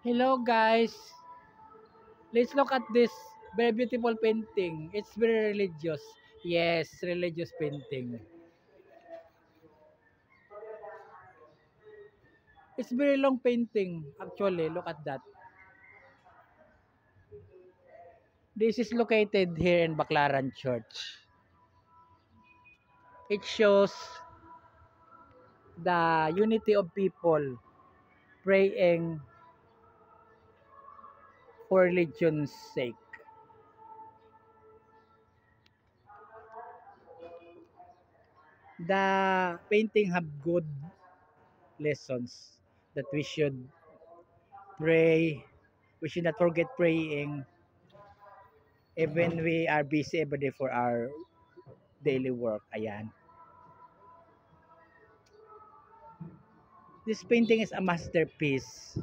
Hello guys, let's look at this very beautiful painting. It's very religious. Yes, religious painting. It's very long painting actually. Look at that. This is located here in Baclaran Church. It shows the unity of people praying for religion's sake. The painting have good lessons that we should pray. We should not forget praying even we are busy every day for our daily work. Ayan. This painting is a masterpiece.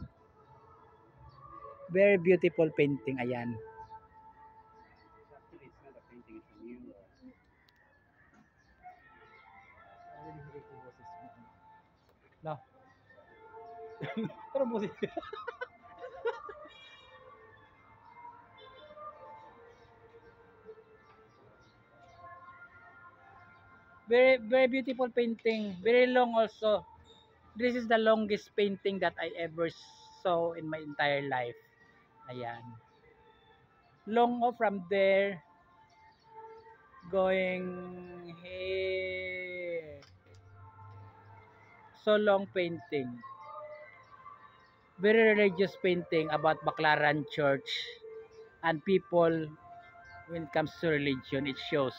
Very beautiful painting. Ayan. No. Pero busi. Very beautiful painting. Very long also. This is the longest painting that I ever saw in my entire life. Ayan. Long from there going here. So long painting. Very religious painting about Baclaran Church and people when it comes to religion. It shows.